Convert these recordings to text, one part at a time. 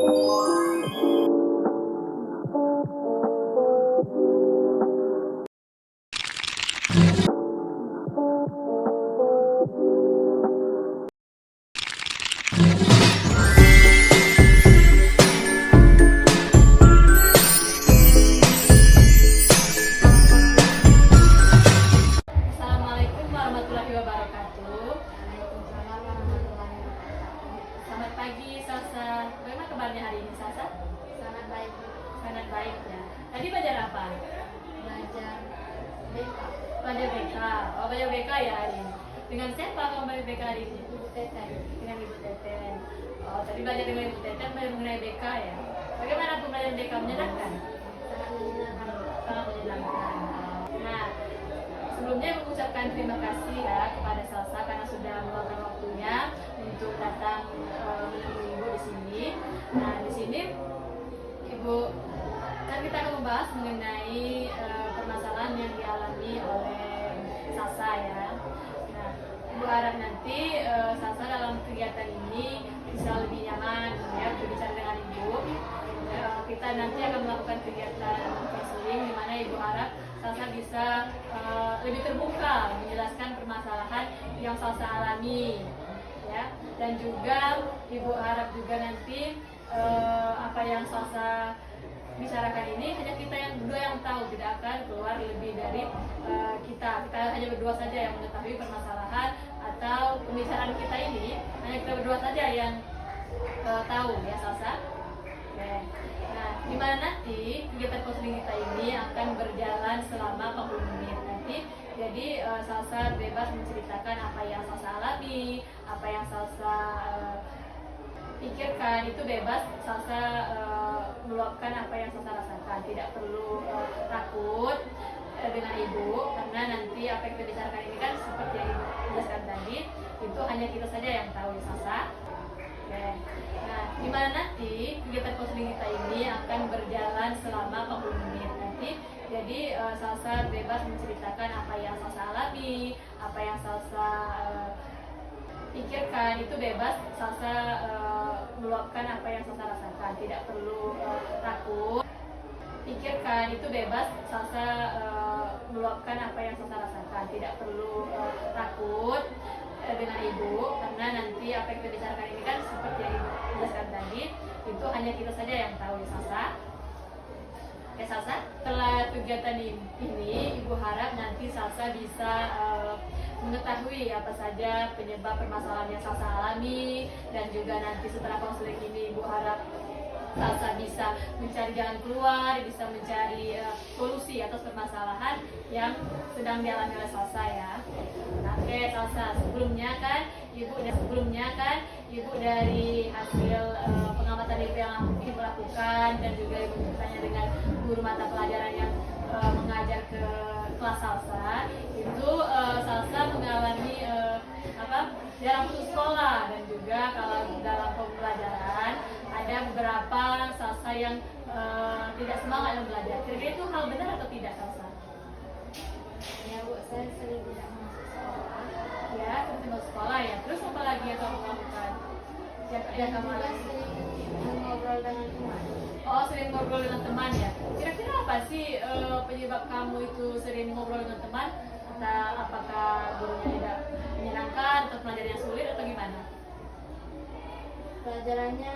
Assalamualaikum warahmatullahi wabarakatuh. Waalaikumsalam warahmatullahi wabarakatuh. Selamat pagi, Salsa. Bagaimana kabarnya hari ini, Salsa? Sangat baik. Sangat baik ya. Tadi belajar apa? Belajar BK. Belajar BK. Oh, belajar BK ya hari ini. Dengan siapa kamu belajar BK hari ini? Ibu Teten. Dengan Ibu Teten. Oh, tadi belajar dengan Ibu Teten belajar mengenai BK ya. Bagaimana pembelajaran BK, menyenangkan? Sangat menyenangkan. Sangat menyenangkan. Nah, sebelumnya mengucapkan terima kasih ya kepada Salsa karena sudah meluangkan waktunya untuk datang menemui Ibu di sini. Nah, di sini Ibu kan kita akan membahas mengenai permasalahan yang dialami oleh Salsa ya. Nah, Ibu harap nanti Salsa dalam kegiatan ini bisa lebih nyaman ya berbicara dengan Ibu. Kita nanti akan melakukan kegiatan konseling di mana Ibu harap Salsa bisa lebih terbuka menjelaskan permasalahan yang Salsa alami ya, dan juga Ibu harap juga nanti apa yang Salsa bicarakan ini hanya kita yang berdua yang tahu, tidak akan keluar lebih dari kita hanya berdua saja yang mengetahui permasalahan atau pembicaraan kita ini, hanya kita berdua saja yang tahu ya Salsa. Oke. Nah, di mana nanti kegiatan konseling kita ini akan berjalan selama 40 menit nanti. Jadi Salsa bebas menceritakan apa yang Salsa alami, apa yang Salsa pikirkan, itu bebas Salsa meluapkan apa yang Salsa rasakan. Tidak perlu takut dengan Ibu, karena nanti apa yang kita bicarakan ini kan seperti yang Ibu jelaskan tadi, itu hanya kita saja yang tahu ya Salsa. Oke. Nah, di mana nanti kegiatan konseling kita ini akan berjalan selama 40 menit nanti. Jadi Salsa bebas menceritakan apa yang Salsa alami, apa yang Salsa pikirkan, itu bebas Salsa meluapkan apa yang Salsa rasakan. Tidak perlu takut. Pikirkan, itu bebas Salsa meluapkan apa yang Salsa rasakan. Tidak perlu takut dengan Ibu, karena nanti apa yang kita bicarakan ini kan seperti yang Ibu jelaskan tadi, itu hanya kita saja yang tahu ya Salsa. Oke Salsa, setelah kegiatan ini Ibu harap nanti Salsa bisa mengetahui apa saja penyebab permasalahan yang Salsa alami, dan juga nanti setelah konseling ini Ibu harap Salsa bisa mencari jalan keluar, bisa mencari solusi atas permasalahan yang sedang dialami oleh Salsa ya. Oke Salsa, sebelumnya kan Ibu dari hasil pengamatan Ibu yang Ibu lakukan, dan juga Ibu bertanya dengan guru mata pelajaran yang mengajar ke kelas Salsa, itu Salsa mengalami dalam putus sekolah, dan juga kalau dalam pembelajaran ada beberapa Salsa yang tidak semangat dalam belajar. Kira-kira itu hal benar atau tidak Salsa? Ya Bu, saya sering tidak masuk sekolah. Ya, terus masuk sekolah ya. Terus apa lagi yang kamu lakukan? Dan juga sering ngobrol dengan teman. Oh, sering ngobrol dengan teman ya. Kira-kira apa sih penyebab kamu itu sering ngobrol dengan teman? Apakah gurunya tidak menyenangkan, atau pelajarannya sulit, atau gimana? Pelajarannya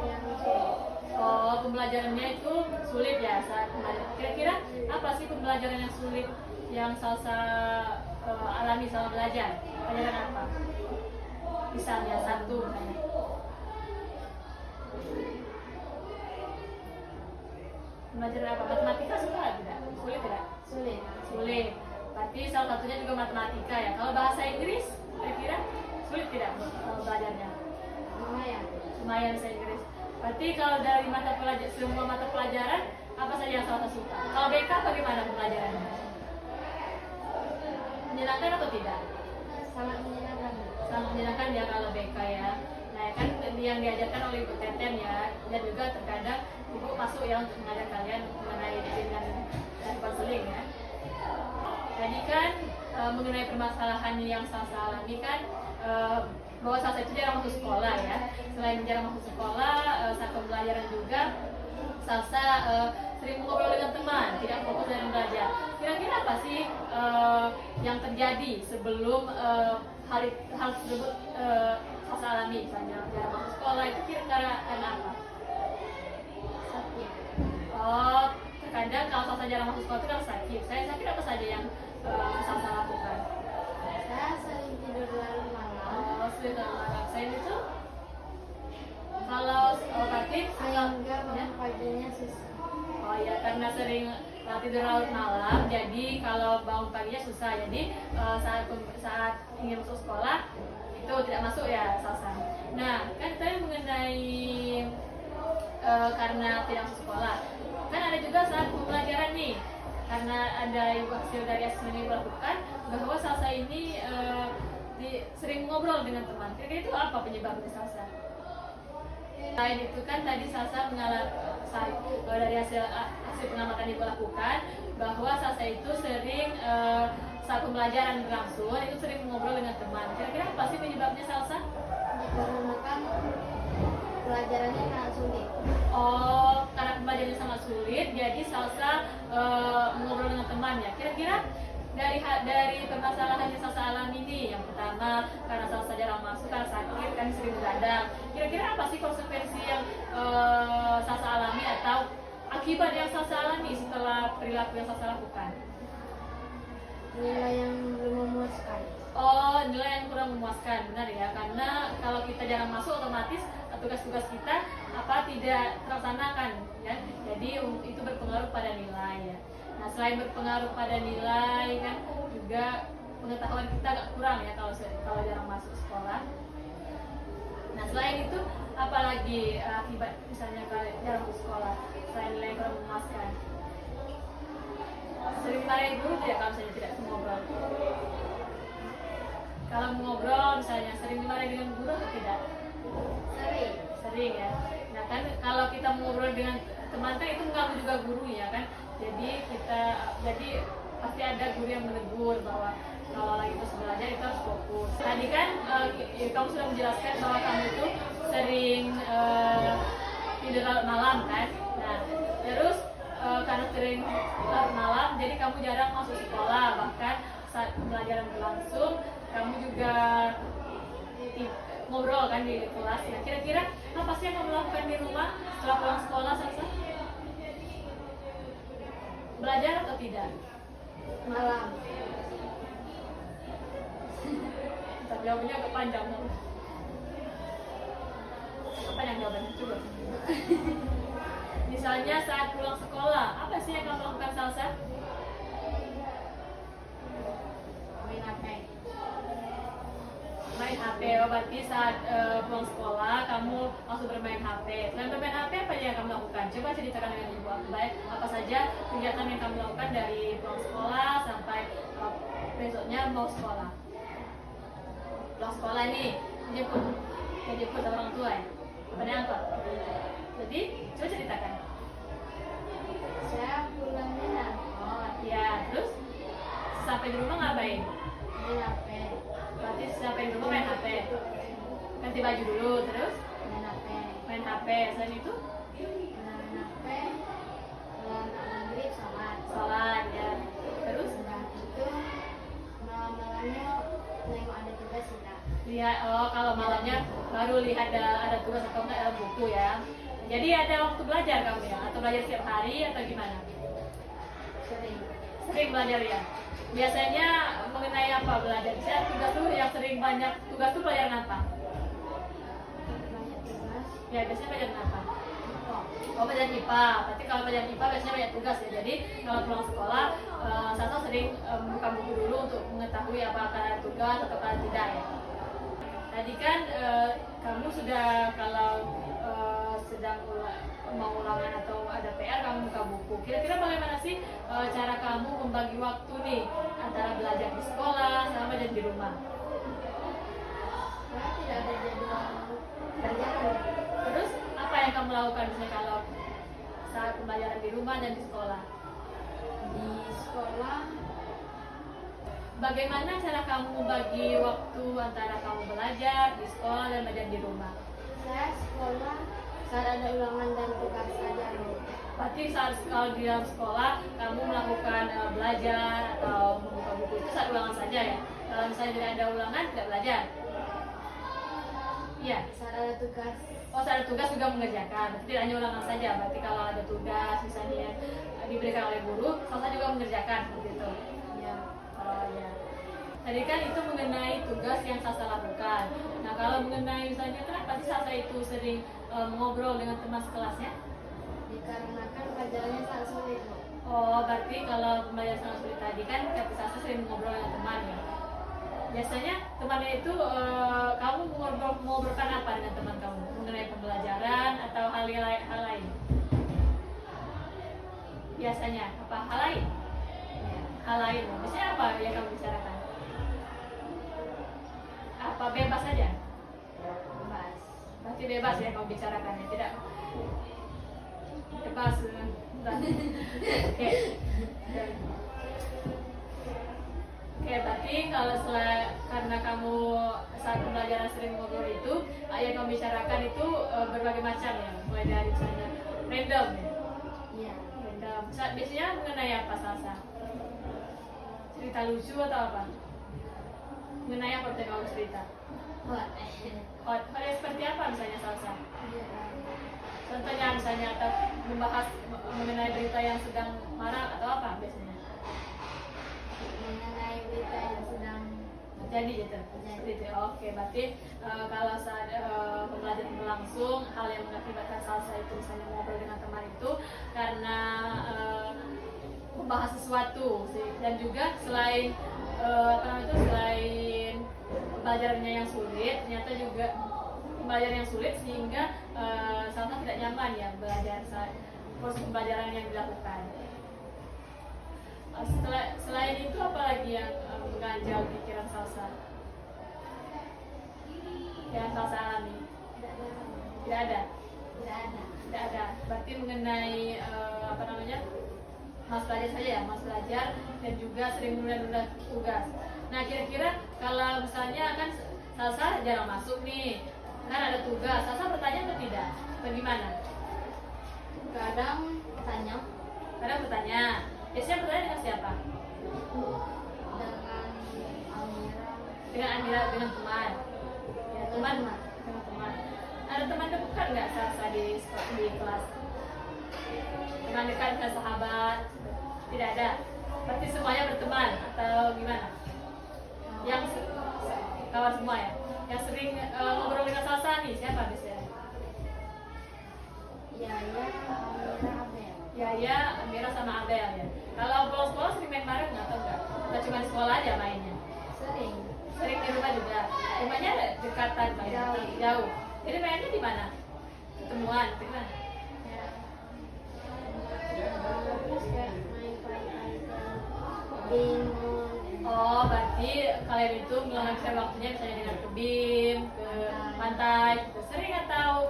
yang sulit. Oh, pembelajarannya itu sulit ya saat belajar. Kira-kira apa sih pembelajaran yang sulit yang Salsa alami selama belajar? Pelajaran apa? Misalnya satu misalnya. Pembelajaran apa? Matematika sulit tidak? Sulit tidak? Sulit. Sulit. Berarti salah satunya juga matematika ya. Kalau bahasa Inggris, kira-kira sulit tidak belajarnya? Lumayan. Lumayan bahasa Inggris. Berarti kalau dari semua mata pelajaran, apa saja yang Salsa suka? Kalau BK bagaimana pembelajarannya? Menyenangkan atau tidak? Sangat menyenangkan. Sangat menyenangkan ya kalau BK ya. Nah kan yang diajarkan oleh Ibu Teten ya, dan juga terkadang Ibu masuk ya untuk mengajar kalian mengenai dengan dan konseling ya. Tadi kan mengenai permasalahan yang Salsa alami kan bahwa Salsa itu jarang masuk sekolah ya. Selain jarang masuk sekolah, saat pembelajaran juga Salsa sering ngobrol dengan teman, tidak fokus dalam belajar. Kira-kira apa sih yang terjadi sebelum hal tersebut Salsa alami, misalnya jarang masuk sekolah, itu kira-kira karena apa? Sakit. Oh, terkadang kalau Salsa jarang masuk sekolah itu karena sakit. Saya sakit apa saja yang Salsa lakukan? Saya sering tidur larut malam. Oh, sudah malam. Saya itu kalau berarti Sehingga ya? bangun paginya susah. Oh ya, karena sering tidur larut malam, jadi kalau bangun paginya susah. Jadi saat ingin masuk sekolah itu tidak masuk ya Salsa. Nah, kan tadi mengenai karena tidak masuk sekolah. Kan ada juga saat pembelajaran nih, karena ada hasil dari asesmen yang dilakukan bahwa Salsa ini sering ngobrol dengan teman. Kira-kira itu apa penyebabnya Salsa? Selain itu kan tadi Salsa dari hasil pengamatan yang dilakukan bahwa Salsa itu sering saat pembelajaran berlangsung itu sering ngobrol dengan teman. Kira-kira apa sih penyebabnya Salsa? Dikarenakan pelajarannya sangat sulit. Oh, karena pembelajarannya sangat sulit, jadi Salsa mengobrol dengan teman ya. Kira-kira dari permasalahan yang Salsa alami ini, yang pertama karena Salsa jarang masuk, karena sakit, kan sering begadang. Kira-kira apa sih konsekuensi yang Salsa alami atau akibat yang Salsa alami setelah perilaku yang Salsa lakukan? Nilai yang belum memuaskan. Oh, nilai yang kurang memuaskan, benar ya? Karena kalau kita jarang masuk, otomatis tugas-tugas kita tidak terlaksanakan, ya. Jadi itu berpengaruh pada nilai ya. Nah, selain berpengaruh pada nilai, kan juga pengetahuan kita agak kurang ya kalau jarang masuk sekolah. Nah, selain itu, apalagi akibat misalnya kalau jarang masuk sekolah, selain nilai yang kurang memuaskan? Sering marahin guru tidak kalau misalnya tidak mengobrol? Kalau mengobrol misalnya sering dimarahin dengan guru atau tidak? Sering. Sering ya. Nah kan kalau kita mengobrol dengan teman kan itu mengganggu juga guru ya kan. Jadi pasti ada guru yang menegur bahwa kalau lagi terus belajar itu harus fokus. Tadi kan kamu sudah menjelaskan bahwa kamu itu sering tidur larut malam kan. Nah terus karena sering larut malam jadi kamu jarang masuk sekolah, bahkan saat pembelajaran berlangsung kamu juga ngobrol kan di kelas ya. Kira-kira apa sih yang kamu lakukan di rumah setelah pulang sekolah, Salsa? Belajar atau tidak? Malam. Jawabannya agak panjang. Apa yang jawabannya? Coba. Misalnya saat pulang sekolah, apa sih yang kamu lakukan, Salsa? Main HP. Main HP, berarti saat pulang sekolah kamu langsung bermain HP. Selain bermain HP, apa yang kamu lakukan? Coba ceritakan dengan Ibu Akbar, apa saja kegiatan yang kamu lakukan dari pulang sekolah sampai besoknya mau sekolah. Pulang sekolah nih, dijemput orang tua ya? Apa diangkut? Jadi, coba ceritakan. Saya pulangnya angkot. Ya, terus sampai di rumah ngapain? Main HP. Berarti sampai di rumah main HP. Ganti baju dulu, terus Main HP. main HP. Selain itu Main HP. Maghrib sholat. sholat ya. Terus Sudah itu malam-malamnya nengok ada tugas tidak. lihat, kalau malamnya baru lihat ada tugas atau enggak dalam buku ya. Jadi ada waktu belajar kamu ya? Atau belajar setiap hari atau gimana? Sering. Sering belajar ya? Biasanya mengenai apa belajar? Saya tugas tuh yang sering banyak tugas tuh pelajaran apa? Banyak tugas. Ya biasanya pelajaran apa? Kok. Oh, pelajaran IPA. Berarti kalau pelajaran IPA biasanya banyak tugas ya. Jadi kalau pulang sekolah, Salsa sering buka buku dulu untuk mengetahui apakah ada tugas atau tidak ya. Tadi kan kamu sudah kalau sedang mau ulangan atau ada PR kamu buka buku. Kira-kira bagaimana sih cara kamu membagi waktu nih antara belajar di sekolah sama belajar di rumah? Saya tidak ada jadwal pelajaran. Terus apa yang kamu lakukan misalnya kalau saat pembelajaran di rumah dan di sekolah? Di sekolah bagaimana cara kamu bagi waktu antara kamu belajar di sekolah dan belajar di rumah? Saya sekolah saat ada ulangan dan tugas saja. Berarti saat kalau di dalam sekolah kamu melakukan belajar atau membuka buku itu saat ulangan saja ya? Kalau misalnya tidak ada ulangan tidak belajar? Iya. Saat ada tugas. Oh, saat ada tugas juga mengerjakan. Berarti tidak hanya ulangan saja. Berarti kalau ada tugas misalnya yang diberikan oleh guru, Salsa juga mengerjakan seperti itu. Ya. Oh ya. Tadi kan itu mengenai tugas yang Salsa lakukan. Nah, kalau mengenai misalnya kenapa sih Salsa itu sering ngobrol dengan teman sekelasnya? Dikarenakan pelajarannya sangat sulit, Bu. Oh, berarti kalau pembelajaran sangat sulit tadi kan kata Salsa sering ngobrol dengan teman ya. Biasanya temannya itu kamu ngobrolkan apa dengan teman kamu? Mengenai pembelajaran atau hal lain? Biasanya apa hal lain? Ya. Hal lain. Biasanya apa yang kamu bicarakan? Apa bebas saja? Bebas. Berarti bebas ya kamu bicarakannya, tidak bebas. Oke. Oke, berarti kalau karena kamu saat pembelajaran sering ngobrol itu, yang kamu bicarakan itu berbagai macam ya, mulai dari misalnya random ya. Iya. Random. Biasanya mengenai apa Salsa? Cerita lucu atau apa? Mengenai apa yang kamu cerita? Hot. Hal yang seperti apa misalnya Salsa? Iya. Contohnya misalnya atau membahas mengenai berita yang sedang marak atau apa biasanya? Mengenai berita yang sedang Jadi gitu. Seperti itu. Oke, berarti kalau saat pembelajaran berlangsung, hal yang mengakibatkan Salsa itu misalnya ngobrol dengan teman itu karena membahas sesuatu sih. Dan juga selain selain pembelajarannya yang sulit, ternyata juga pembelajaran yang sulit sehingga Salsa tidak nyaman ya belajar saat proses pembelajaran yang dilakukan. Selain itu apalagi yang mengganjal pikiran Salsa? Yang Salsa alami? tidak ada. Tidak ada. Tidak ada. Tidak ada. Berarti mengenai mas belajar saja ya, mas belajar dan juga sering menunda-nunda tugas. Nah, kira-kira kalau misalnya kan Salsa jarang masuk nih, kan ada tugas, Salsa bertanya atau tidak? Bagaimana? Kadang tanya Kadang bertanya. Biasanya bertanya dengan siapa? dengan Amira. Dengan Amira, dengan teman. Ya, teman. Dengan teman. Ada teman dekat nggak Salsa di kelas? Teman dekat ke sahabat? Tidak ada. Berarti semuanya berteman atau gimana? Yang kawan semua ya? Yang sering ngobrol dengan Salsa nih siapa biasanya? Yaya, Amira, Abel. Ya, Amira sama Abel ya. Kalau pulang sekolah sering main bareng atau enggak? Atau cuma di sekolah aja mainnya? Sering. Sering di rumah juga. Rumahnya dekatan mainnya? Jauh. Jadi mainnya di mana? Ketemuan, di mana? Ya. Terus kayak main ke bingung. Oh, berarti kalian itu menghabiskan waktunya misalnya dengan ke BIM, ke pantai, gitu. Sering atau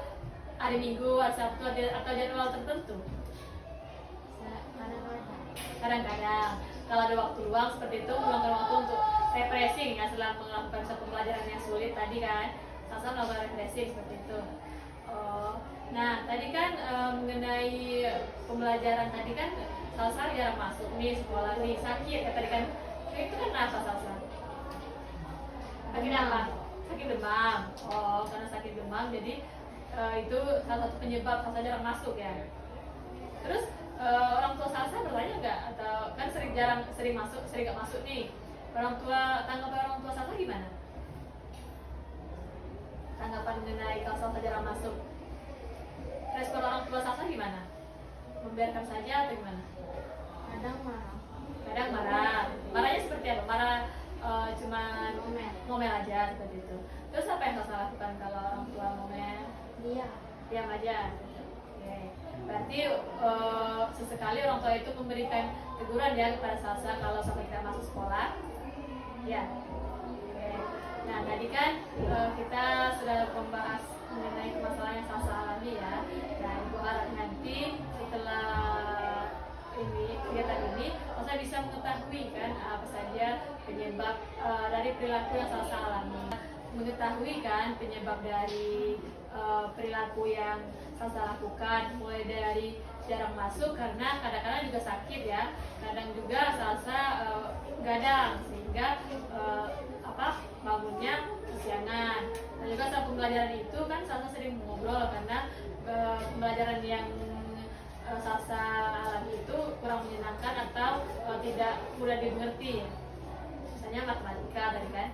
hari Minggu, hari Sabtu, atau jadwal tertentu? Kadang-kadang. Kalau ada waktu luang seperti itu, meluangkan waktu untuk refreshing ya setelah melakukan satu pembelajaran yang sulit tadi kan. Salsa melakukan refreshing seperti itu. Oh, nah tadi kan mengenai pembelajaran tadi kan Salsa jarang masuk nih sekolah nih sakit ya tadi kan. Itu kan apa Salsa? Sakit apa? Sakit demam. Oh, karena sakit demam jadi itu salah satu penyebab Salsa jarang masuk ya. Terus orang tua Salsa bertanya nggak atau kan sering nggak masuk nih, tanggapan orang tua Salsa gimana? Tanggapan mengenai kalau Salsa jarang masuk, respon orang tua Salsa gimana? Membiarkan saja atau gimana? Kadang marah. Kadang marah. Marahnya seperti apa? Marah cuman ngomel aja seperti itu. Terus apa yang Salsa lakukan kalau orang tua ngomel? Diam aja. Oke. Berarti sesekali orang tua itu memberikan teguran ya kepada Salsa kalau sampai kita masuk sekolah. Ya. Oke. Nah tadi kan kita sudah membahas mengenai masalah yang Salsa alami ya. Dan Ibu harap nanti setelah ini kegiatan ini Salsa bisa mengetahui kan apa saja penyebab dari perilaku yang Salsa alami. Mengetahui kan penyebab dari perilaku yang Salsa lakukan, mulai dari jarang masuk karena kadang-kadang juga sakit ya, kadang juga Salsa gadang sehingga bangunnya kesiangan. Dan juga saat pembelajaran itu kan Salsa sering mengobrol karena pembelajaran yang Salsa alami itu kurang menyenangkan atau tidak mudah dimengerti, misalnya matematika tadi kan.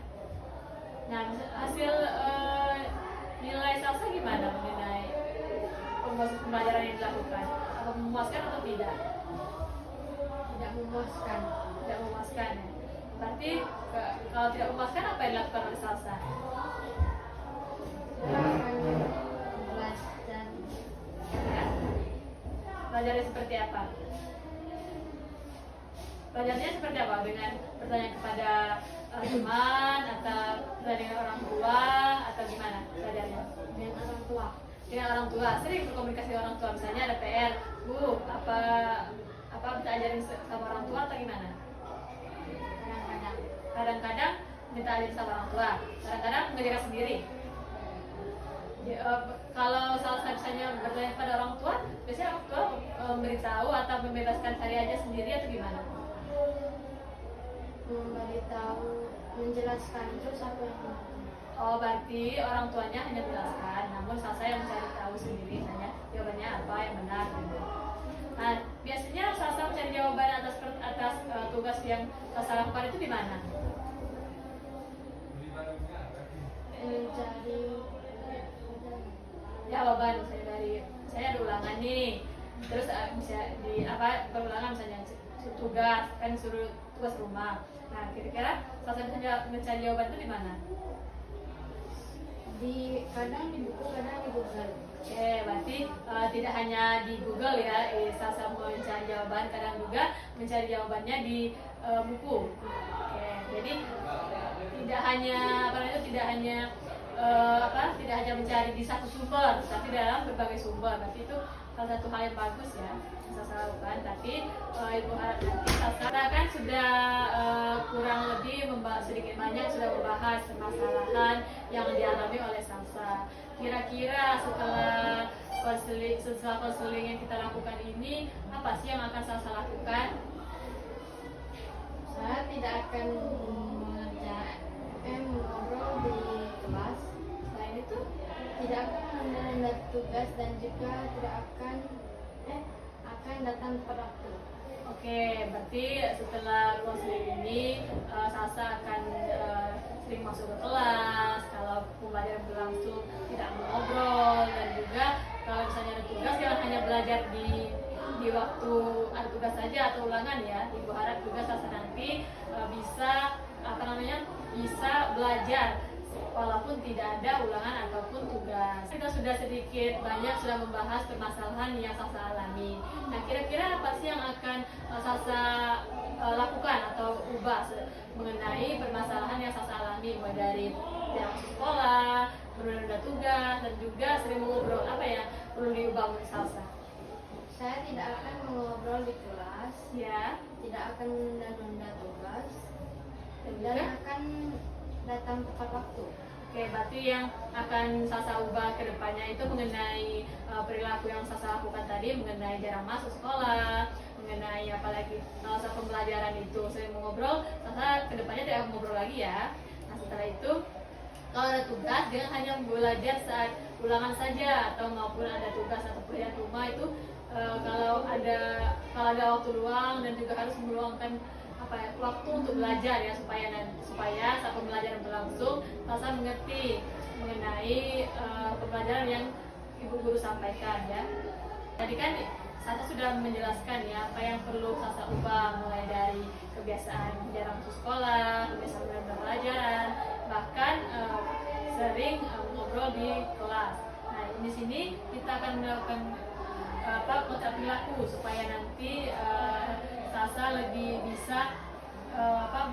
Nah, hasil nilai Salsa gimana mengenai pembelajaran yang dilakukan? Apa memuaskan atau tidak? Tidak memuaskan. Tidak memuaskan ya. Berarti kalau tidak memuaskan apa yang dilakukan oleh Salsa? Saya akan belajar. Ya. Belajarnya seperti apa? Belajarnya seperti apa? Dengan bertanya kepada teman atau bertanya dengan orang tua atau gimana belajarnya? Dengan orang tua. Dengan orang tua, sering berkomunikasi dengan orang tua, misalnya ada PR, Bu, apa bisa ajarin sama orang tua atau gimana? Kadang-kadang minta ajarin sama orang tua, kadang-kadang mengerjakan sendiri. Ya, kalau salah satu misalnya bertanya kepada orang tua, biasanya orang tua memberitahu atau membebaskan cari aja sendiri atau gimana? Memberitahu, menjelaskan terus apa yang mau. Oh, berarti orang tuanya hanya menjelaskan, namun Salsa yang mencari tahu sendiri, misalnya jawabannya apa yang benar gitu. Nah, biasanya Salsa mencari jawaban atas tugas yang Salsa lakukan itu di mana? Mencari Jawaban misalnya dari saya ada ulangan nih, terus bisa di perulangan misalnya tugas kan suruh tugas rumah. Nah, kira-kira Salsa mencari jawaban itu di mana? Kadang di buku, kadang di Google. Oke, berarti tidak hanya di Google ya, Salsa mencari jawaban, kadang juga mencari jawabannya di buku. Oke, jadi tidak hanya tidak hanya mencari di satu sumber, tapi dalam berbagai sumber. Berarti itu salah satu hal yang bagus ya yang Salsa lakukan. Tapi Ibu harap nanti Salsa kan sudah kurang lebih sedikit banyak sudah membahas permasalahan yang dialami oleh Salsa. Kira-kira setelah konseling yang kita lakukan ini, apa sih yang akan Salsa lakukan? Saya tidak akan mengobrol di kelas. Selain itu, Tidak akan menunda tugas dan juga tidak akan datang tepat waktu. oke, berarti setelah konseling ini Salsa akan sering masuk ke kelas. Kalau pembelajaran berlangsung tidak mengobrol, dan juga kalau misalnya ada tugas jangan hanya belajar di waktu ada tugas saja atau ulangan ya. Ibu harap juga Salsa nanti bisa belajar walaupun tidak ada ulangan ataupun tugas. Kita sudah sedikit banyak sudah membahas permasalahan yang Salsa alami. Nah, kira-kira apa sih yang akan Salsa lakukan atau ubah mengenai permasalahan yang Salsa alami, mulai dari yang sekolah, menunda tugas, dan juga sering mengobrol, apa ya perlu diubah menurut Salsa? Saya tidak akan mengobrol di kelas, Ya, tidak akan menunda tugas, dan dan juga akan datang tepat waktu. oke, berarti yang akan Salsa ubah ke depannya itu mengenai perilaku yang Salsa lakukan tadi, mengenai jarang masuk sekolah, mengenai apalagi saat pembelajaran itu sering mengobrol. Salsa ke depannya tidak mengobrol lagi ya. Nah, setelah itu kalau ada tugas jangan hanya belajar saat ulangan saja, atau maupun ada tugas atau pekerjaan rumah itu kalau ada waktu luang, dan juga harus meluangkan waktu untuk belajar ya, supaya saat pembelajaran berlangsung Salsa mengerti mengenai pembelajaran yang ibu guru sampaikan ya. Tadi kan Salsa sudah menjelaskan ya apa yang perlu Salsa ubah, mulai dari kebiasaan jarang masuk sekolah, kebiasaan dalam pembelajaran, bahkan sering ngobrol di kelas. Nah, di sini kita akan melakukan kontrak perilaku supaya nanti Salsa lebih bisa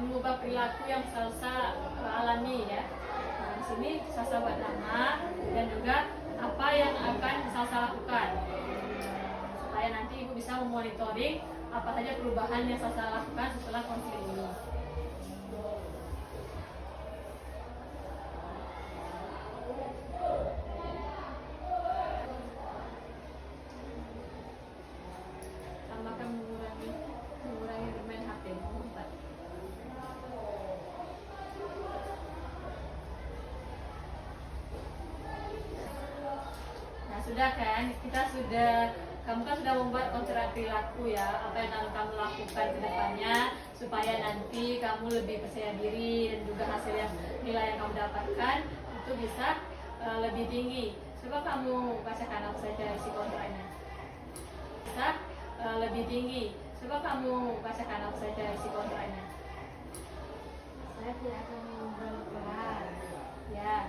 mengubah perilaku yang Salsa alami ya. Nah, di sini Salsa buat nama dan juga apa yang akan Salsa lakukan supaya nanti ibu bisa memonitoring apa saja perubahan yang Salsa lakukan setelah konseling ini. sudah kan, kamu kan sudah membuat kontrak perilaku ya, apa yang akan kamu lakukan ke depannya supaya nanti kamu lebih percaya diri dan juga hasil yang nilai yang kamu dapatkan itu bisa lebih tinggi. Coba kamu bacakan apa saja isi kontraknya. Bisa lebih tinggi. Coba kamu bacakan apa saja isi kontraknya. Saya tidak akan berkelas. Ya.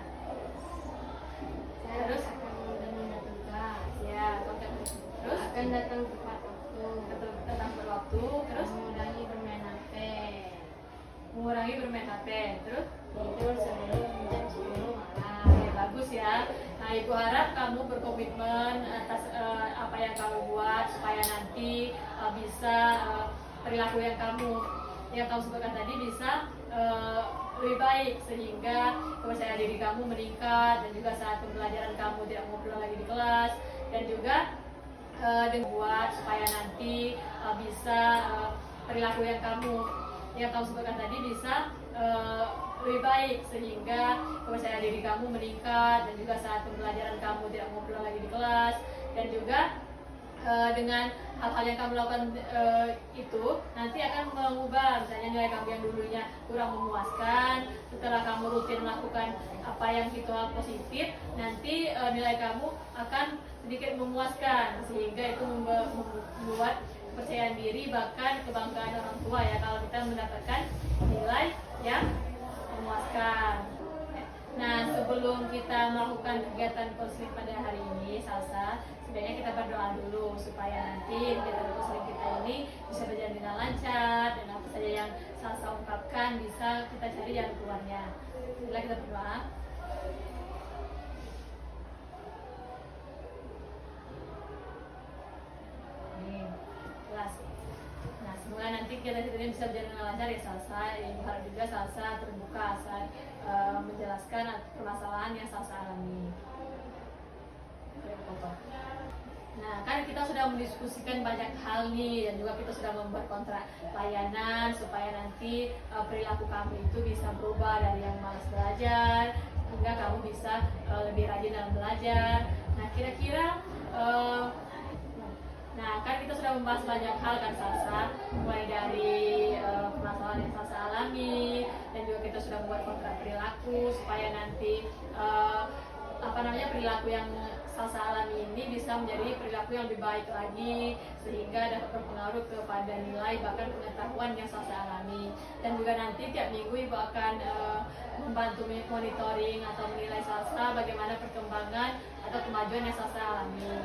Saya Terus? akan menunda tugas. Ya, kontrak terus Akan datang tepat waktu. datang berwaktu, terus Mengurangi bermain HP. mengurangi bermain HP, terus Tidur sebelum jam 10 malam. oke, bagus ya. Nah, Ibu harap kamu berkomitmen atas apa yang kamu buat supaya nanti bisa perilaku yang kamu sebutkan tadi bisa lebih baik sehingga kepercayaan diri kamu meningkat dan juga saat pembelajaran kamu tidak ngobrol lagi di kelas dan juga dengan buat supaya nanti bisa perilaku yang kamu sebutkan tadi bisa lebih baik sehingga kepercayaan diri kamu meningkat dan juga saat pembelajaran kamu tidak ngobrol lagi di kelas dan juga dengan hal-hal yang kamu lakukan itu nanti akan mengubah misalnya nilai kamu yang dulunya kurang memuaskan setelah kamu rutin melakukan apa yang itu hal positif nanti nilai kamu akan sedikit memuaskan sehingga itu membuat kepercayaan diri bahkan kebanggaan orang tua ya kalau kita mendapatkan nilai yang memuaskan. Nah, sebelum kita melakukan kegiatan konseling pada hari ini, Salsa, sebaiknya kita berdoa dulu supaya nanti kegiatan konseling kita ini bisa berjalan dengan lancar dan apa saja yang Salsa ungkapkan bisa kita cari jalan keluarnya. Bila kita berdoa. Kelas. Nah, semoga nanti kita ini bisa berjalan dengan lancar ya Salsa. Ibu harap juga Salsa terbuka saat menjelaskan permasalahan yang Salsa alami. Nah, kan kita sudah mendiskusikan banyak hal nih dan juga kita sudah membuat kontrak layanan supaya nanti perilaku kamu itu bisa berubah dari yang malas belajar hingga kamu bisa lebih rajin dalam belajar. Nah, kira-kira nah, kan kita sudah membahas banyak hal kan Salsa, mulai dari permasalahan yang Salsa alami dan juga kita sudah membuat kontrak perilaku supaya nanti perilaku yang Salsa alami ini bisa menjadi perilaku yang lebih baik lagi sehingga dapat berpengaruh kepada nilai bahkan pengetahuan yang Salsa alami dan juga nanti tiap minggu Ibu akan membantu monitoring atau menilai Salsa bagaimana perkembangan atau kemajuan yang Salsa alami.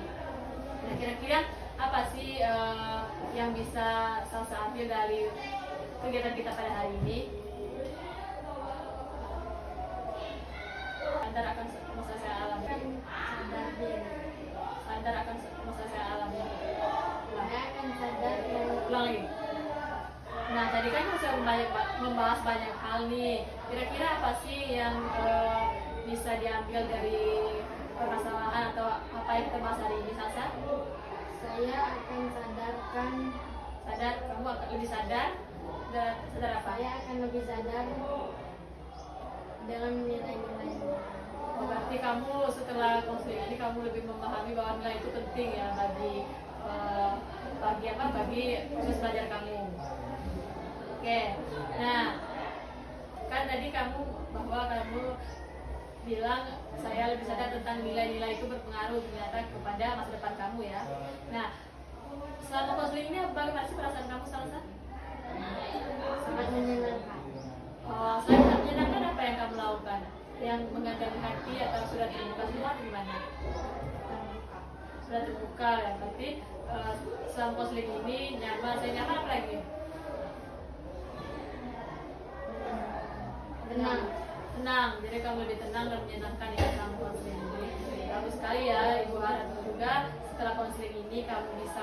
Nah, kira-kira apa sih yang bisa Salsa ambil dari kegiatan kita pada hari ini? Sadar akan masa saya alami. Sadar akan masa saya alami. Saya akan sadar dan Ulang lagi. Nah, tadi kan kita sudah membahas banyak hal nih. Kira-kira apa sih yang bisa diambil dari permasalahan atau apa yang kita bahas hari ini, Salsa? saya akan sadarkan. Sadar, kamu akan lebih sadar. Sadar apa? Saya akan lebih sadar dengan nilai-nilainya. Oh, berarti kamu setelah konseling ini kamu lebih memahami bahwa nilai itu penting ya bagi proses belajar kamu. Oke, nah kan tadi bahwa kamu bilang saya lebih sadar tentang nilai-nilai itu berpengaruh ternyata kepada masa depan kamu ya. Nah, selama konseling ini bagaimana sih perasaan kamu Salsa? Sangat menyenangkan. Oh, selain menyenangkan apa yang kamu lakukan? Yang menggantungkan hati atau sudah terbuka semua atau gimana? Sudah terbuka ya, berarti selama konseling ini nyaman. Saya nyaman apa lagi? Tenang, jadi kamu lebih tenang dan menyenangkan ya selama konseling ini. Bagus sekali ya, Ibu harap juga setelah konseling ini kamu bisa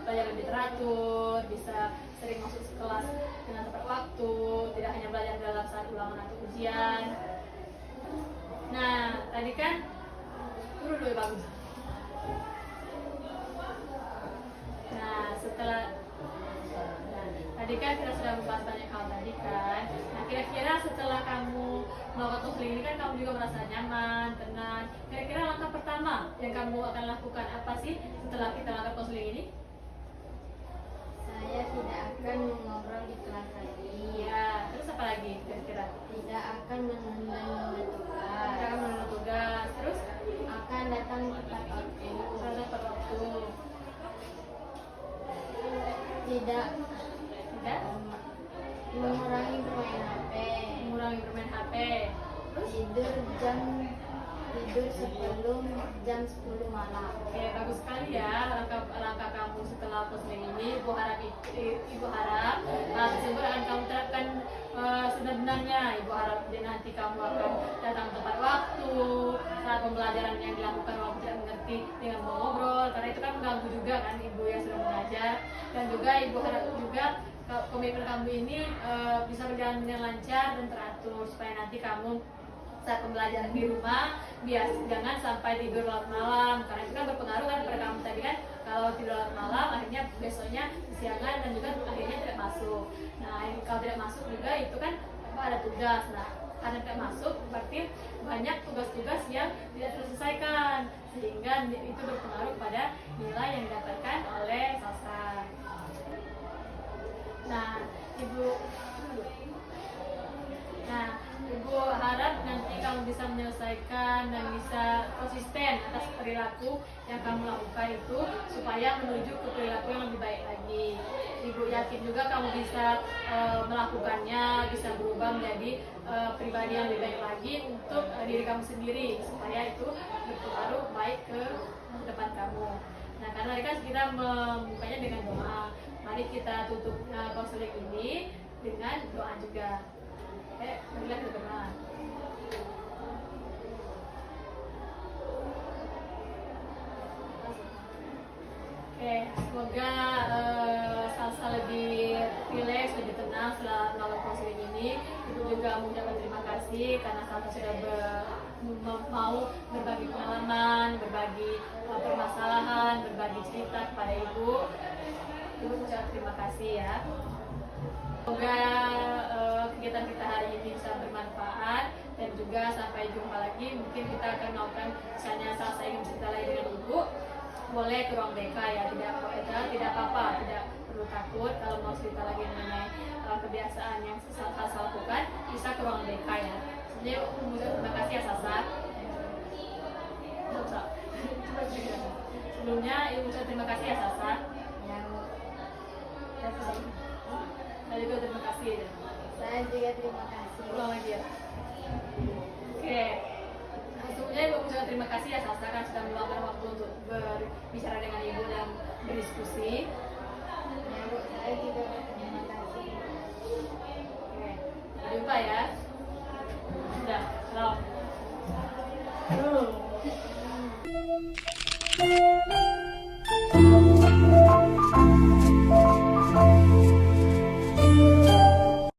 belajar lebih teratur, bisa sering masuk kelas dengan tepat waktu, tidak hanya belajar dalam saat ulangan atau ujian. Nah, tadi kan turun dulu bagus. Nah, tadi kan kita sudah membahas banyak hal tadi kan. Nah, kira-kira setelah kamu melakukan konseling ini kan kamu juga merasa nyaman, tenang. Kira-kira langkah pertama yang kamu akan lakukan apa sih setelah kita lakukan konseling ini? Saya tidak akan mengobrol di kelas lagi. Iya, terus apa lagi kira-kira? Tidak akan menunda-nunda tugas. Kita akan menentukan tugas, terus Akan datang tepat waktu. pada tepat waktu. Tidak Tidak mengurangi bermain HP. mengurangi bermain HP. Terus Tidur sebelum jam 10 malam. oke, bagus sekali ya langkah kamu setelah konseling ini. Ibu harap hal tersebut akan kamu terapkan sebenarnya. Ibu harap nanti kamu akan datang tepat waktu saat pembelajaran yang dilakukan walaupun tidak mengerti dengan mengobrol, karena itu kan mengganggu juga kan ibu yang sudah mengajar. Dan juga ibu harap juga komitmen kamu ini bisa berjalan dengan lancar dan teratur supaya nanti kamu saat pembelajaran di rumah jangan sampai tidur larut malam, karena itu kan berpengaruh kan pada kamu tadi kan. Kalau tidur larut malam akhirnya besoknya kesiangan dan juga akhirnya tidak masuk. Nah kalau tidak masuk juga itu kan ada tugas. Nah karena tidak masuk berarti banyak tugas-tugas yang tidak terselesaikan, sehingga itu berpengaruh pada nilai yang didapatkan oleh Salsa. Nah Ibu harap nanti kamu bisa menyelesaikan dan bisa konsisten atas perilaku yang kamu lakukan itu supaya menuju ke perilaku yang lebih baik lagi. Ibu yakin juga kamu bisa melakukannya, bisa berubah menjadi pribadi yang lebih baik lagi untuk diri kamu sendiri supaya itu berpengaruh baik ke depan kamu. Nah karena tadi kan kita membukanya dengan doa, mari kita tutup konseling ini dengan doa juga. Marilah kita berdoa. Semoga Salsa lebih rileks, lebih tenang setelah melakukan konseling ini. Ibu juga mengucapkan terima kasih karena Salsa sudah mau berbagi pengalaman, berbagi permasalahan, berbagi cerita kepada Ibu. Ibu mengucapkan terima kasih ya. Semoga kegiatan kita hari ini bisa bermanfaat dan juga sampai jumpa lagi. Mungkin kita akan melakukan, misalnya Salsa ingin cerita lagi dengan Ibu, boleh ke ruang BK ya, tidak apa-apa, tidak perlu takut. Kalau mau cerita lagi mengenai kebiasaan yang Salsa lakukan, bisa ke ruang BK ya. Jadi terima kasih ya Salsa. Sebelumnya Ibu terima kasih ya Salsa. Saya juga terima kasih. Saya juga terima kasih. Ulang lagi ya. Oke. Sebelumnya Ibu mengucapkan terima kasih ya Salsa kan sudah meluangkan waktu untuk berbicara dengan Ibu dan berdiskusi. Ya Bu, saya juga terima kasih. Oke. Sampai jumpa ya. Sudah. Salam.